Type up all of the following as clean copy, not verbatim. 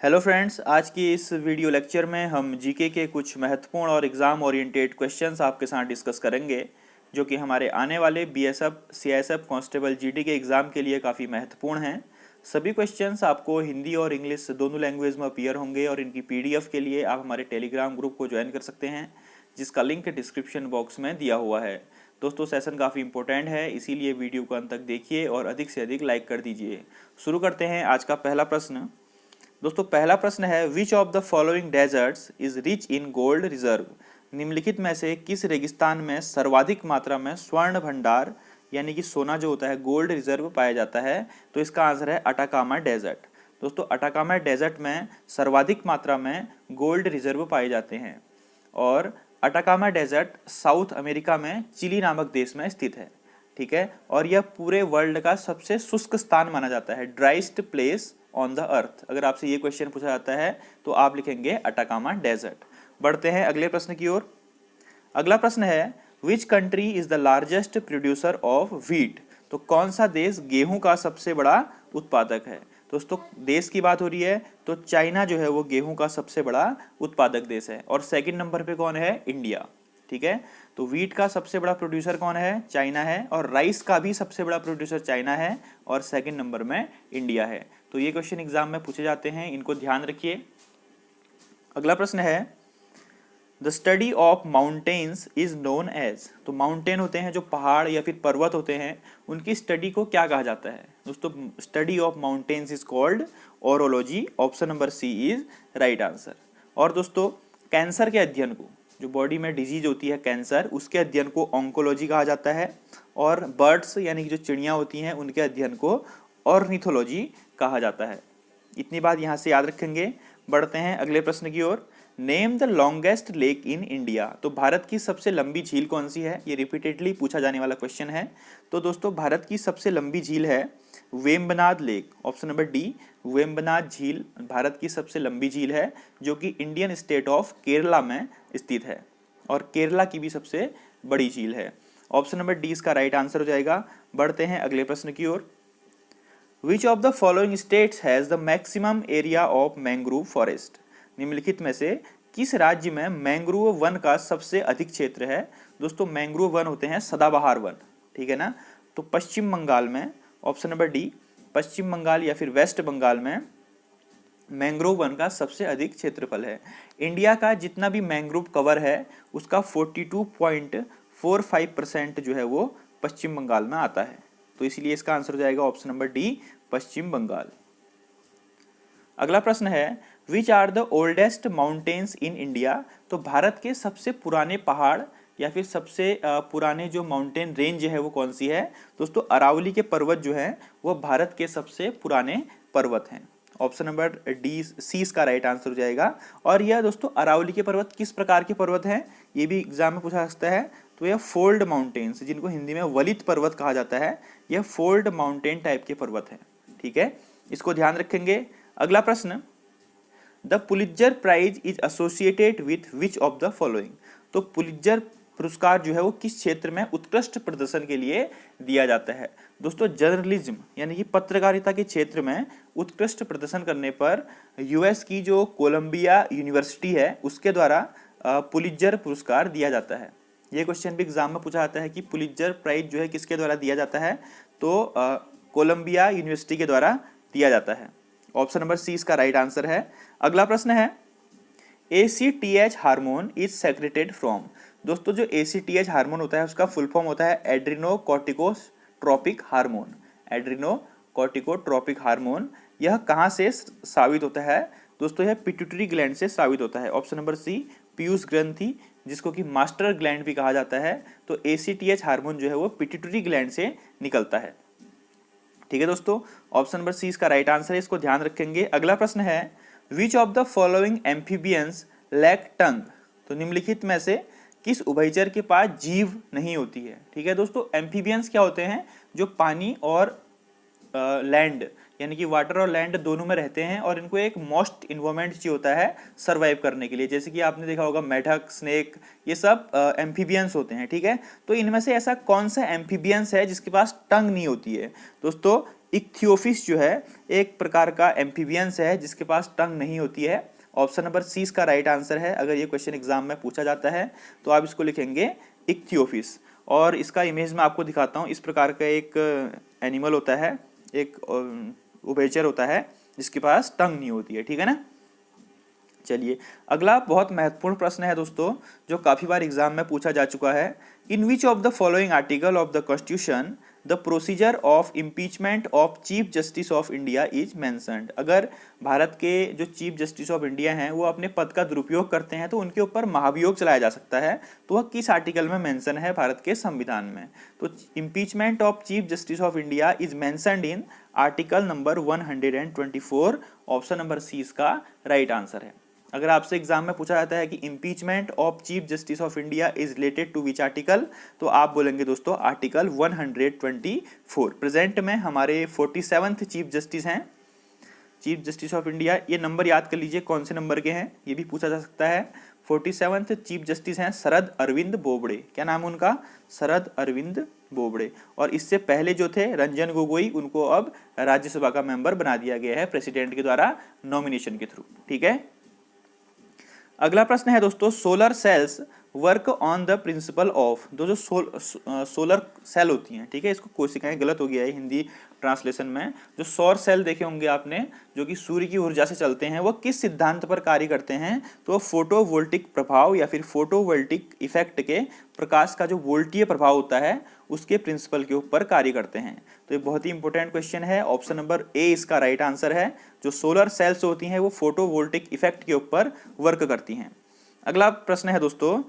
Hello friends, आज की इस वीडियो लेक्चर में हम जीके के कुछ महत्वपूर्ण और एग्ज़ाम ओरिएंटेड क्वेश्चंस आपके साथ डिस्कस करेंगे जो कि हमारे आने वाले बीएसएफ, सीआईएसएफ, कांस्टेबल जीडी के एग्ज़ाम के लिए काफ़ी महत्वपूर्ण हैं। सभी क्वेश्चंस आपको हिंदी और इंग्लिश दोनों लैंग्वेज में अपीयर होंगे और इनकी पीडीएफ के लिए आप हमारे टेलीग्राम ग्रुप को ज्वाइन कर सकते हैं, जिसका लिंक डिस्क्रिप्शन बॉक्स में दिया हुआ है। दोस्तों, सेशन काफ़ी इंपॉर्टेंट है, इसीलिए वीडियो को अंत तक देखिए और अधिक से अधिक लाइक कर दीजिए। शुरू करते हैं आज का पहला प्रश्न। दोस्तों, पहला प्रश्न है, which of the following deserts is rich in gold reserve. निम्नलिखित में से किस रेगिस्तान में सर्वाधिक मात्रा में स्वर्ण भंडार यानी कि सोना जो होता है गोल्ड रिजर्व पाया जाता है? तो इसका आंसर है अटाकामा डेजर्ट। दोस्तों, अटाकामा डेजर्ट में सर्वाधिक मात्रा में गोल्ड रिजर्व पाए जाते हैं और अटाकामा डेजर्ट साउथ अमेरिका में चिली नामक देश में स्थित है। ठीक है, और यह पूरे वर्ल्ड का सबसे शुष्क स्थान माना जाता है, driest place on the earth. अगर आपसे ये क्वेश्चन पूछा जाता है तो आप लिखेंगे अटाकामा डेजर्ट। बढ़ते हैं अगले प्रश्न की ओर। अगला प्रश्न है, which country is the largest producer of wheat. तो कौन सा देश गेहूं का सबसे बड़ा उत्पादक है? दोस्तों, देश की बात हो रही है तो चाइना जो है वो गेहूं का सबसे बड़ा उत्पादक देश है और सेकंड नंबर पे कौन है? इंडिया। ठीक है, तो व्हीट का सबसे बड़ा प्रोड्यूसर कौन है? चाइना है, और राइस का भी सबसे बड़ा प्रोड्यूसर चाइना है और सेकंड नंबर में इंडिया है। तो ये क्वेश्चन एग्जाम में पूछे जाते हैं, इनको ध्यान रखिए। अगला प्रश्न है, the study of mountains is known as. तो माउंटेन होते हैं जो पहाड़ या फिर पर्वत होते हैं, उनकी स्टडी को क्या कहा जाता है? दोस्तों, study of mountains is called orology. Option number C is right answer. और दोस्तों, कैंसर के अध्ययन को, जो बॉडी में डिजीज होती है कैंसर, उसके अध्ययन को ऑन्कोलॉजी कहा जाता है और बर्ड्स यानी कि जो चिड़ियाँ होती हैं उनके अध्ययन को ऑर्निथोलॉजी कहा जाता है। इतनी बात यहाँ से याद रखेंगे। बढ़ते हैं अगले प्रश्न की ओर। Name the longest lake in India. तो भारत की सबसे लंबी झील कौन सी है? ये रिपीटेडली पूछा जाने वाला क्वेश्चन है। तो दोस्तों, भारत की सबसे लंबी झील है Vembanad lake. Option number D, Vembanad झील भारत की सबसे लंबी झील है जो कि इंडियन स्टेट ऑफ केरला में स्थित है और केरला की भी सबसे बड़ी झील है। ऑप्शन नंबर डी इसका राइट आंसर हो जाएगा। बढ़ते हैं अगले प्रश्न की ओर। Which of the following states has the maximum area of mangrove forest. निम्नलिखित में से किस राज्य में मैंग्रोव वन का सबसे अधिक क्षेत्र है? दोस्तों, मैंग्रोव वन होते हैं सदाबहार वन, ठीक है ना। तो पश्चिम बंगाल में, ऑप्शन नंबर डी, पश्चिम बंगाल या फिर वेस्ट बंगाल में मैंग्रोव वन का सबसे अधिक क्षेत्रफल है। इंडिया का जितना भी मैंग्रोव कवर है उसका 42.45% जो है वो पश्चिम बंगाल में आता है। तो इसलिए इसका आंसर हो जाएगा ऑप्शन नंबर डी, पश्चिम बंगाल। अगला प्रश्न है, which are the oldest mountains in India. तो भारत के सबसे पुराने पहाड़ या फिर सबसे पुराने जो माउंटेन रेंज है वो कौन सी है? दोस्तों, अरावली के पर्वत जो है वो भारत के सबसे पुराने पर्वत हैं। ऑप्शन नंबर डी, सी इसका राइट आंसर हो जाएगा। और यह दोस्तों, अरावली के पर्वत किस प्रकार के पर्वत हैं ये भी एग्जाम में पूछा सकता है। तो यह फोल्ड माउंटेन्स, जिनको हिंदी में वलित पर्वत कहा जाता है, यह फोल्ड माउंटेन टाइप के पर्वत हैं। ठीक है, इसको ध्यान रखेंगे। अगला प्रश्न, the Pulitzer prize is associated with which of the following. तो पुलित्जर पुरस्कार जो है वो किस क्षेत्र में उत्कृष्ट प्रदर्शन के लिए दिया जाता है? दोस्तों, जर्नलिज्म यानी कि पत्रकारिता के क्षेत्र में उत्कृष्ट प्रदर्शन करने पर यूएस की जो कोलंबिया यूनिवर्सिटी है उसके द्वारा पुलित्जर पुरस्कार दिया जाता है। ये क्वेश्चन भी एग्जाम में पूछा जाता है कि पुलित्जर प्राइज जो है किसके द्वारा दिया जाता है? तो कोलंबिया यूनिवर्सिटी के द्वारा दिया जाता है। ऑप्शन नंबर सी इसका राइट आंसर है। अगला प्रश्न है, ACTH hormone is secreted from. दोस्तों, जो ACTH हार्मोन होता है उसका फुल फॉर्म होता है एड्रिनोकॉर्टिकोट्रोपिक हार्मोन। एड्रिनोकॉर्टिकोट्रोपिक हार्मोन यह कहाँ से स्रावित होता है? दोस्तों, यह पिट्यूटरी ग्लैंड से स्रावित होता है। ऑप्शन नंबर सी, पीयूष ग्रंथि, जिसको कि मास्टर ग्लैंड भी कहा जाता है। तो ACTH हार्मोन जो है वो पिट्यूटरी ग्लैंड से निकलता है। ठीक है दोस्तों, ऑप्शन नंबर सी इसका राइट आंसर है, इसको ध्यान रखेंगे। अगला प्रश्न है, which of the following amphibians lack tongue. तो निम्नलिखित में से किस उभयचर के पास जीभ नहीं होती है? ठीक है दोस्तों, एम्फीबियंस क्या होते हैं? जो पानी और लैंड यानी कि वाटर और लैंड दोनों में रहते हैं और इनको एक मॉइस्ट इन्वायरमेंट चाहिए होता है सर्वाइव करने के लिए। जैसे कि आपने देखा होगा मेढक, स्नेक, ये सब एम्फीबियंस होते हैं। ठीक है, तो इनमें से ऐसा कौन सा एम्फीबियंस है जिसके पास टंग नहीं होती है? दोस्तों, इक्थियोफिस जो है एक प्रकार का एम्फीबियंस है जिसके पास टंग नहीं होती है। ऑप्शन नंबर सी इसका राइट आंसर है। अगर ये क्वेश्चन एग्जाम में पूछा जाता है तो आप इसको लिखेंगे इक्थियोफिस। और इसका इमेज मैं आपको दिखाता हूँ। इस प्रकार का एक एनिमल होता है, एक उभयचर होता है जिसके पास टंग नहीं होती है, ठीक है ना। चलिए अगला बहुत महत्वपूर्ण प्रश्न है दोस्तों, जो काफी बार एग्जाम में पूछा जा चुका है। In which of the following article of the constitution the procedure of impeachment of chief justice of India is mentioned. अगर भारत के जो चीफ जस्टिस ऑफ इंडिया हैं वो अपने पद का दुरुपयोग करते हैं तो उनके ऊपर महाभियोग चलाया जा सकता है, तो वह किस आर्टिकल में मेंशन है भारत के संविधान में। तो impeachment of chief justice of India is mentioned in article number 124। Option number C इसका राइट आंसर है। अगर आपसे एग्जाम में पूछा जाता है कि impeachment of chief justice of India is related to which article, तो आप बोलेंगे दोस्तों आर्टिकल 124। प्रेजेंट में हमारे 47th चीफ जस्टिस हैं, चीफ जस्टिस ऑफ इंडिया। ये नंबर याद कर लीजिए कौन से नंबर के हैं, ये भी पूछा जा सकता है। 47th चीफ जस्टिस हैं शरद अरविंद बोबड़े। क्या नाम है उनका? शरद अरविंद बोबड़े। और इससे पहले जो थे रंजन गोगोई, उनको अब राज्यसभा का मेंबर बना दिया गया है प्रेसिडेंट के द्वारा नॉमिनेशन के थ्रू, ठीक है। अगला प्रश्न है दोस्तों, solar cells work on the principle of. दो जो सोलर सेल होती हैं, ठीक है, इसको कोशिकाएं गलत हो गया है हिंदी ट्रांसलेशन में। जो सौर सेल देखे होंगे आपने, जो कि सूर्य की ऊर्जा से चलते हैं, वो किस सिद्धांत पर कार्य करते हैं? तो फोटोवोल्टिक प्रभाव या फिर फोटोवोल्टिक इफेक्ट के प्रकाश का जो वोल्टीय प्रभाव होता है उसके प्रिंसिपल के ऊपर कार्य करते हैं। तो ये बहुत ही इंपॉर्टेंट क्वेश्चन है। ऑप्शन नंबर ए इसका राइट आंसर है। जो सोलर सेल्स होती हैं वो फोटोवोल्टिक इफेक्ट के ऊपर वर्क करती हैं। अगला प्रश्न है दोस्तों,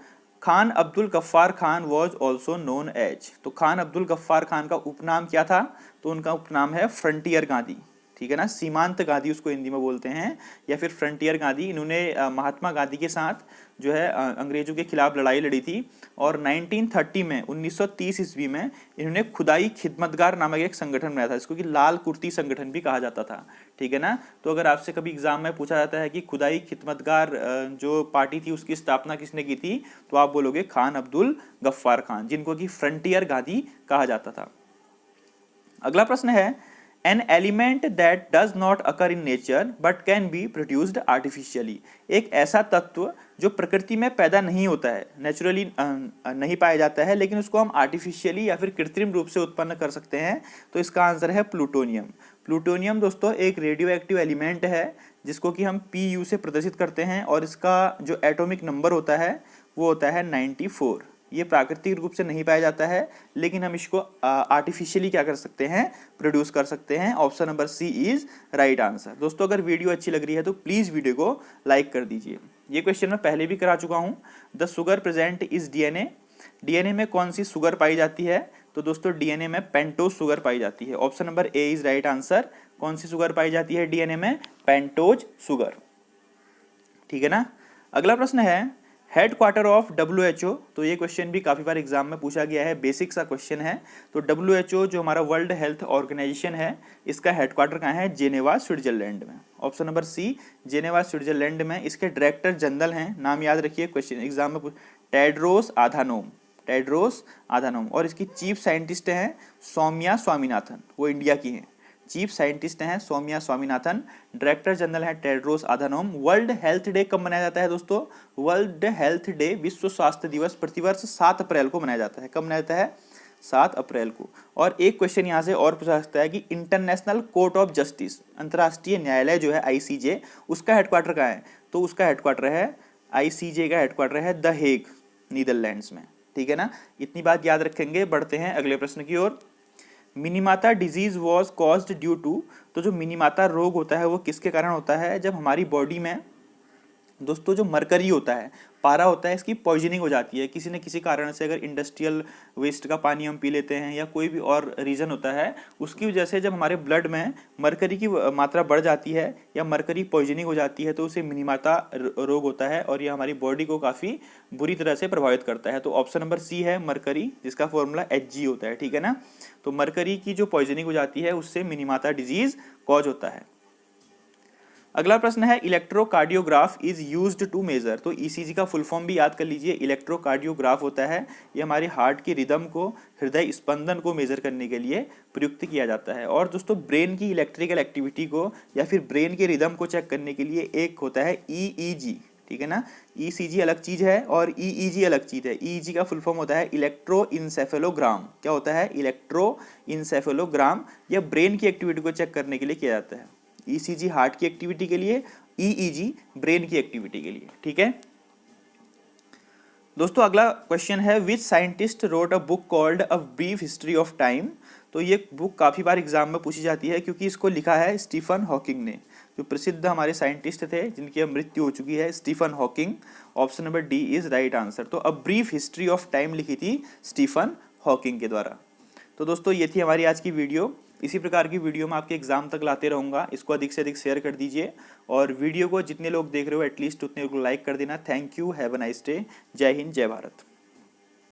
Khan Abdul Ghaffar Khan was also known as. तो खान अब्दुल गफ्फार खान का उपनाम क्या था? तो उनका उपनाम है फ्रंटियर गांधी, ठीक है ना, सीमांत गांधी उसको हिंदी में बोलते हैं, या फिर फ्रंटियर गांधी। इन्होंने महात्मा गांधी के साथ जो है अंग्रेजों के खिलाफ लड़ाई लड़ी थी। और 1930 में 1930 ईस्वी में इन्होंने खुदाई खिदमतगार नामक एक संगठन बनाया था, इसको कि लाल कुर्ती संगठन भी कहा जाता था, ठीक है ना। तो अगर आपसे कभी एग्जाम में पूछा जाता है कि खुदाई खिदमतगार जो पार्टी थी उसकी स्थापना किसने की थी, तो आप बोलोगे खान अब्दुल गफ्फार खान, जिनको कि फ्रंटियर गांधी कहा जाता था। अगला प्रश्न है, an element that does not occur in nature but can be produced artificially. एक ऐसा तत्व जो प्रकृति में पैदा नहीं होता है, नेचुरली नहीं पाया जाता है, लेकिन उसको हम आर्टिफिशियली या फिर कृत्रिम रूप से उत्पन्न कर सकते हैं। तो इसका आंसर है प्लूटोनियम। प्लूटोनियम दोस्तों एक रेडियो एक्टिव एलिमेंट है जिसको कि हम Pu से प्रदर्शित करते हैं, और इसका जो एटॉमिक नंबर होता है वो होता है 94। ये प्राकृतिक रूप से नहीं पाया जाता है, लेकिन हम इसको आर्टिफिशियली क्या कर सकते हैं? प्रोड्यूस कर सकते हैं। Option number C is right answer. दोस्तों अगर वीडियो अच्छी लग रही है तो प्लीज वीडियो को लाइक कर दीजिए। ये क्वेश्चन मैं पहले भी करा चुका हूँ। The sugar present is DNA. DNA में कौन सी शुगर पाई जाती है? तो दोस्तों डीएनए में पेंटोज शुगर पाई जाती है। Option number A is right answer. कौन सी शुगर पाई जाती है डीएनए में? पेंटोज शुगर, ठीक है ना। अगला प्रश्न है, हेडक्वार्टर ऑफ WHO। तो ये क्वेश्चन भी काफ़ी बार एग्जाम में पूछा गया है, बेसिक सा क्वेश्चन है। तो WHO जो हमारा वर्ल्ड हेल्थ ऑर्गेनाइजेशन है, इसका हेडक्वार्टर कहाँ है? जेनेवा स्विट्जरलैंड में। Option number C Geneva Switzerland में। इसके डायरेक्टर जनरल हैं, नाम याद रखिए, क्वेश्चन एग्जाम में टेड्रोस आधानोम, टेड्रोस आधानोम। और इसकी चीफ साइंटिस्ट हैं सौम्या स्वामीनाथन, वो इंडिया की हैं। चीफ साइंटिस्ट हैं सौम्या स्वामीनाथन, डायरेक्टर जनरल हैं टेड्रोस आधानोम। वर्ल्ड हेल्थ डे कब मनाया जाता है दोस्तों? वर्ल्ड हेल्थ डे, विश्व स्वास्थ्य दिवस, प्रतिवर्ष 7 अप्रैल को मनाया जाता है। कब मनाया जाता है? 7 अप्रैल को। और एक क्वेश्चन यहाँ से और पूछा सकता है कि इंटरनेशनल कोर्ट ऑफ जस्टिस, अंतर्राष्ट्रीय न्यायालय जो है ICJ, उसका हेडक्वार्टर कहाँ है? तो उसका हेडक्वार्टर है, ICJ का हेडक्वार्टर है द हेग, नीदरलैंड्स में, ठीक है ना। इतनी बात याद रखेंगे। बढ़ते हैं अगले प्रश्न की ओर। Minamata disease was caused due to. तो जो मिनीमाता रोग होता है वो किसके कारण होता है? जब हमारी बॉडी में दोस्तों जो मरकरी होता है, पारा होता है, इसकी पॉइजनिंग हो जाती है किसी न किसी कारण से। अगर इंडस्ट्रियल वेस्ट का पानी हम पी लेते हैं या कोई भी और रीज़न होता है, उसकी वजह से जब हमारे ब्लड में मरकरी की मात्रा बढ़ जाती है या मरकरी पॉइजनिंग हो जाती है, तो उसे मिनीमाता रोग होता है, और यह हमारी बॉडी को काफ़ी बुरी तरह से प्रभावित करता है। तो ऑप्शन नंबर सी है मरकरी, जिसका फॉर्मूला Hg होता है, ठीक है ना। तो मरकरी की जो पॉइजनिंग हो जाती है उससे मिनीमाता डिजीज कॉज होता है। अगला प्रश्न है electrocardiograph is used to measure. तो ईसीजी का फुल फॉर्म भी याद कर लीजिए। इलेक्ट्रोकार्डियोग्राफ होता है, ये हमारी हार्ट की रिदम को, हृदय स्पंदन को मेजर करने के लिए प्रयुक्त किया जाता है। और दोस्तों ब्रेन की इलेक्ट्रिकल एक्टिविटी को या फिर ब्रेन के रिदम को चेक करने के लिए एक होता है ईईजी, ठीक है ना। ईसीजी अलग चीज है और ईईजी अलग चीज है। ईईजी का फुल फॉर्म होता है इलेक्ट्रोइंसेफेलोग्राम। क्या होता है? इलेक्ट्रोइंसेफेलोग्राम। यह ब्रेन की एक्टिविटी को चेक करने के लिए किया जाता है। ईसीजी हार्ट की एक्टिविटी के लिए, ईईजी ब्रेन की एक्टिविटी के लिए, ठीक है। दोस्तों अगला क्वेश्चन है which scientist wrote a book called a brief history of time. तो ये बुक काफ़ी बार एग्जाम में पूछी जाती है क्योंकि इसको लिखा है स्टीफन हॉकिंग ने, जो प्रसिद्ध हमारे साइंटिस्ट थे जिनकी अब मृत्यु हो चुकी है, Stephen Hawking. Option number D is right answer. तो a brief history of time लिखी थी स्टीफन हॉकिंग के द्वारा। तो दोस्तों ये थी हमारी आज की वीडियो। इसी प्रकार की वीडियो मैं आपके एग्जाम तक लाते रहूँगा। इसको अधिक से अधिक शेयर कर दीजिए और वीडियो को जितने लोग देख रहे हो एटलीस्ट उतने लोग लाइक कर देना। Thank you, have a nice day. जय हिंद, जय भारत।